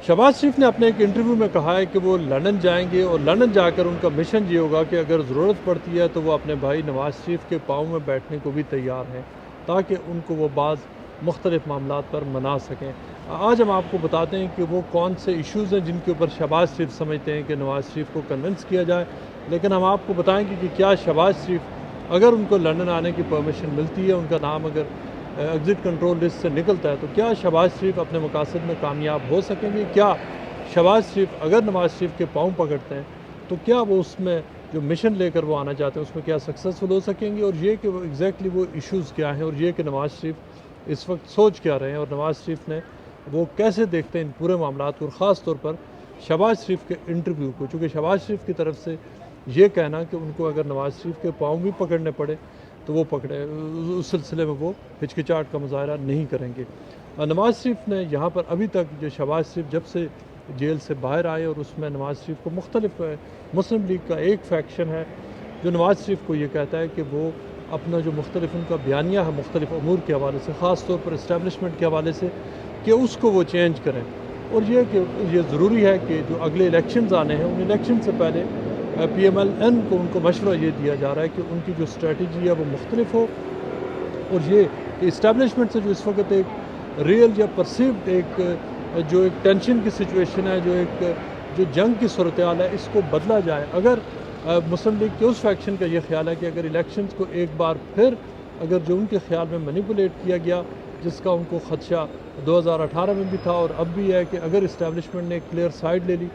शहबाज शरीफ ने अपने एक इंटरव्यू में कहा है कि वो लंदन जाएंगे और लंदन जाकर उनका मिशन ये होगा कि अगर ज़रूरत पड़ती है तो वो अपने भाई नवाज़ शरीफ के पाँव में बैठने को भी तैयार हैं ताकि उनको वो बाज़ मुख्तलिफ मामलात पर मना सकें। आज हम आपको बताते हैं कि वो कौन से इश्यूज़ हैं जिनके ऊपर शहबाज शरीफ समझते हैं कि नवाज़ शरीफ को कन्विंस किया जाए। लेकिन हम आपको बताएंगे कि क्या शहबाज शरीफ अगर उनको लंदन आने की परमिशन मिलती है, उनका नाम अगर एग्ज़िट कंट्रोल लिस्ट से निकलता है, तो क्या शहबाज शरीफ अपने मकासद में कामयाब हो सकेंगे? क्या शहबाज शरीफ अगर नवाज़ शरीफ के पाँव पकड़ते हैं तो क्या वो उसमें जो मिशन लेकर वो आना चाहते हैं उसमें क्या सक्सेसफुल हो सकेंगे? और ये कि वो एग्जैक्टली वो इश्यूज़ क्या हैं और ये कि नवाज़ शरीफ इस वक्त सोच क्या रहे हैं और नवाज़ शरीफ ने वो कैसे देखते हैं इन पूरे मामलात को, और ख़ास तौर पर शहबाज शरीफ के इंटरव्यू को, चूँकि शहबाज शरीफ की तरफ से ये कहना कि उनको अगर नवाज़ शरीफ के पाँव भी पकड़ने पड़े तो वो पकड़े, उस सिलसिले में वो हिचकिचाहट का मुजाहरा नहीं करेंगे। नवाज़ शरीफ ने यहाँ पर अभी तक जो शहबाज शरीफ जब से जेल से बाहर आए और उसमें नवाज़ शरीफ को मुख्तलिफ मुस्लिम लीग का एक फैक्शन है जो नवाज़ शरीफ को ये कहता है कि वो अपना जो मुख्तलिफ उनका बयानिया है मुख्तलिफ अमूर के हवाले से, ख़ास तौर पर इस्टेब्लिशमेंट के हवाले से, कि उसको वो चेंज करें। और ये कि ये ज़रूरी है कि जो अगले इलेक्शंस आने हैं उन इलेक्शन से पहले PMLN को उनको मशवरा ये दिया जा रहा है कि उनकी जो स्ट्रेटजी है वो मुख्तलिफ हो, और ये कि इस्टेब्लिशमेंट से जो इस वक्त एक रियल या परसीव्ड एक जो एक टेंशन की सिचुएशन है, जो जंग की सूरत हाल है, इसको बदला जाए। अगर मुस्लिम लीग के उस फैक्शन का ये ख्याल है कि अगर इलेक्शंस को एक बार फिर अगर जो उनके ख्याल में मैनिपुलेट किया गया, जिसका उनको खदशा 2018 में भी था और अब भी है कि अगर इस्टेब्लिशमेंट ने क्लियर साइड ले ली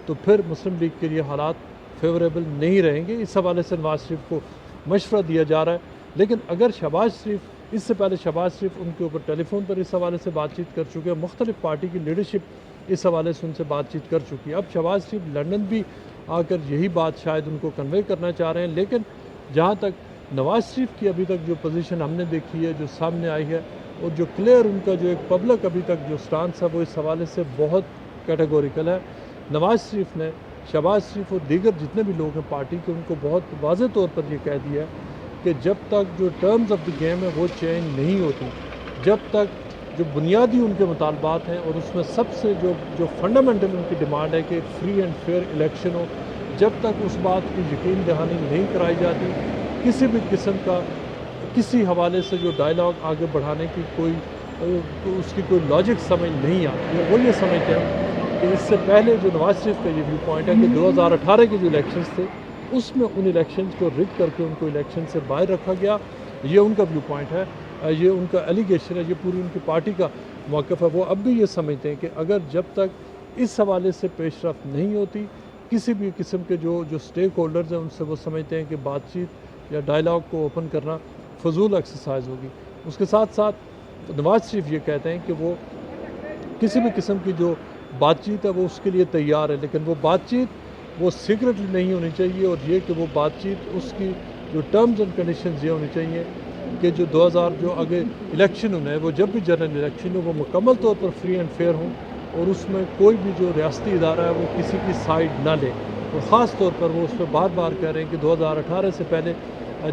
तो फिर मुस्लिम लीग के लिए हालात फेवरेबल नहीं रहेंगे। इस हवाले से नवाज़ शरीफ को मशवरा दिया जा रहा है। लेकिन अगर शहबाज शरीफ, इससे पहले शहबाज शरीफ उनके ऊपर टेलीफोन पर इस हवाले से बातचीत कर चुके हैं, मुख्तलिफ पार्टी की लीडरशिप इस हवाले से उनसे बातचीत कर चुकी है। अब शहबाज शरीफ लंदन भी आकर यही बात शायद उनको कन्वे करना चाह रहे हैं। लेकिन जहाँ तक नवाज़ शरीफ की अभी तक जो पोजीशन हमने देखी है, जो सामने आई है, और जो क्लियर उनका जो एक पब्लिक अभी तक जो स्टांस है वो इस हवाले से बहुत कैटेगोरिकल है। नवाज़ शरीफ ने शहबाज शरीफ और दीगर जितने भी लोग हैं पार्टी के, उनको बहुत वाज़ेह तौर पर ये कह दिया है कि जब तक जो टर्म्स ऑफ द गेम है वो चेंज नहीं होती, जब तक जो बुनियादी उनके मुतालबात हैं और उसमें सबसे जो फंडामेंटल उनकी डिमांड है कि फ्री एंड फेयर इलेक्शन हो, जब तक उस बात की यकीन दहानी नहीं कराई जाती, किसी भी किस्म का किसी हवाले से जो डायलॉग आगे बढ़ाने की उसकी कोई लॉजिक समझ नहीं आती है। वो ये समझते हैं कि इससे पहले जो नवाज़ शरीफ का ये व्यू पॉइंट है कि 2018 के जो इलेक्शंस थे उसमें उन इलेक्शंस को रिग करके उनको इलेक्शन से बाहर रखा गया, ये उनका व्यू पॉइंट है, ये उनका एलिगेशन है, ये पूरी उनकी पार्टी का मौक़िफ़ है। वो अब भी ये समझते हैं कि अगर जब तक इस हवाले से पेशरफ्त नहीं होती, किसी भी किस्म के जो स्टेक होल्डर्स हैं उनसे वो समझते हैं कि बातचीत या डायलॉग को ओपन करना फजूल एक्सरसाइज होगी। उसके साथ साथ नवाज़ शरीफ ये कहते हैं कि वो किसी भी किस्म की जो बातचीत है वो उसके लिए तैयार है, लेकिन वो बातचीत वो सीक्रेटली नहीं होनी चाहिए, और ये कि वो बातचीत उसकी जो टर्म्स एंड कंडीशंस ये होनी चाहिए कि जो 2000 जो आगे इलेक्शन होना है, वो जब भी जनरल इलेक्शन हो वो मुकम्मल तौर पर फ्री एंड फेयर हों, और उसमें कोई भी जो रियासती इदारा है वो किसी की साइड ना ले। और ख़ास तौर पर वो उस पर बार बार कह रहे हैं कि 2018 से पहले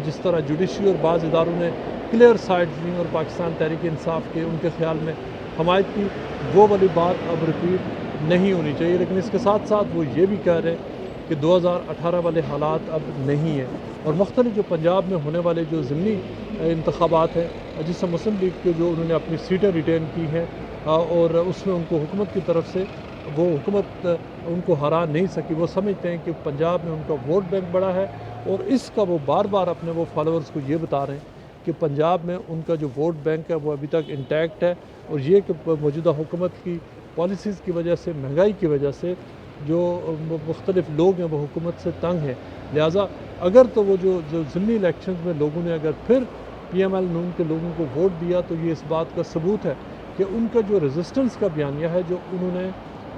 जिस तरह जुडिशरी और बाज़ इदारों ने क्लियर साइड ली और पाकिस्तान तहरीक इंसाफ के उनके ख्याल में हमायत की, वो वाली बात अब रिपीट नहीं होनी चाहिए। लेकिन इसके साथ साथ वो ये भी कह रहे हैं कि 2018 वाले हालात अब नहीं हैं, और मुख्तलिफ जो पंजाब में होने वाले जो ज़िमनी इंतखाबात हैं जिससे मुस्लिम लीग के जो उन्होंने अपनी सीटें रिटेन की हैं और उसमें उनको हुकूमत की तरफ से वो हुकूमत उनको हरा नहीं सकी, वो समझते हैं कि पंजाब में उनका वोट बैंक बड़ा है, और इसका वो बार बार अपने वो फॉलोअर्स को ये बता रहे हैं कि पंजाब में उनका जो वोट बैंक है वो अभी तक इंटैक्ट है, और ये कि मौजूदा हुकूमत की पॉलिसीज़ की वजह से, महंगाई की वजह से जो मुख्तलिफ लोग हैं वो हुकूमत से तंग हैं। लिहाजा अगर तो वो जो ज़िमनी इलेक्शन में लोगों ने अगर फिर PML नून के लोगों को वोट दिया तो ये इस बात का सबूत है कि उनका जो रेजिस्टेंस का बयानिया है, जो उन्होंने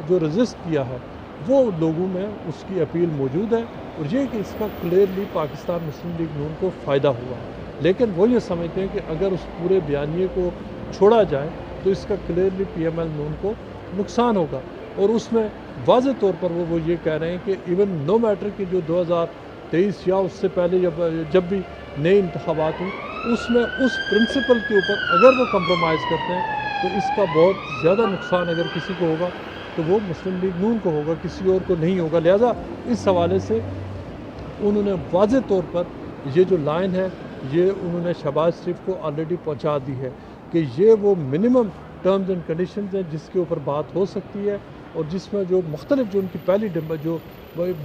जो रजिस्ट किया है, वो लोगों में उसकी अपील मौजूद है, और ये कि इसका क्लियरली पाकिस्तान मुस्लिम लीग नून को फ़ायदा हुआ है। लेकिन वो ये समझते हैं कि अगर उस पूरे बयानिए को छोड़ा जाए तो इसका क्लियरली PML नून को नुकसान होगा, और उसमें वाज़ेह तौर पर वो ये कह रहे हैं कि इवन नो मैटर कि जो 2023 या उससे पहले जब भी नए इंतखाबात हुई उसमें उस प्रिंसिपल के ऊपर अगर वो कंप्रोमाइज़ करते हैं तो इसका बहुत ज़्यादा नुकसान अगर किसी को होगा تو وہ مسلم لیگ نون کو ہوگا، کسی اور کو نہیں ہوگا۔ لہٰذا اس حوالے سے انہوں نے واضح طور پر یہ جو لائن ہے یہ انہوں نے شہباز شریف کو آلریڈی پہنچا دی ہے کہ یہ وہ منیمم ٹرمز اینڈ کنڈیشنز ہیں جس کے اوپر بات ہو سکتی ہے، اور جس میں جو مختلف جو ان کی پہلی جو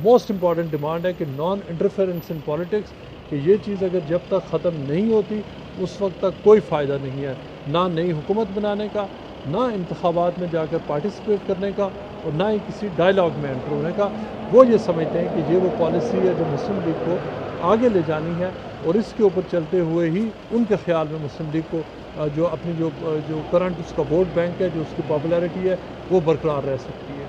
موسٹ امپورٹنٹ ڈیمانڈ ہے کہ نان انٹرفیئرنس ان پالیٹکس، کہ یہ چیز اگر جب تک ختم نہیں ہوتی اس وقت تک کوئی فائدہ نہیں ہے، نہ نئی حکومت بنانے کا، نہ انتخابات میں جا کر پارٹیسپیٹ کرنے کا، اور نہ ہی کسی ڈائیلاگ میں انٹر ہونے کا۔ وہ یہ سمجھتے ہیں کہ یہ وہ پالیسی ہے جو مسلم لیگ کو آگے لے جانی ہے، اور اس کے اوپر چلتے ہوئے ہی ان کے خیال میں مسلم لیگ کو جو اپنی جو کرنٹ اس کا ووٹ بینک ہے، جو اس کی پاپولیرٹی ہے، وہ برقرار رہ سکتی ہے۔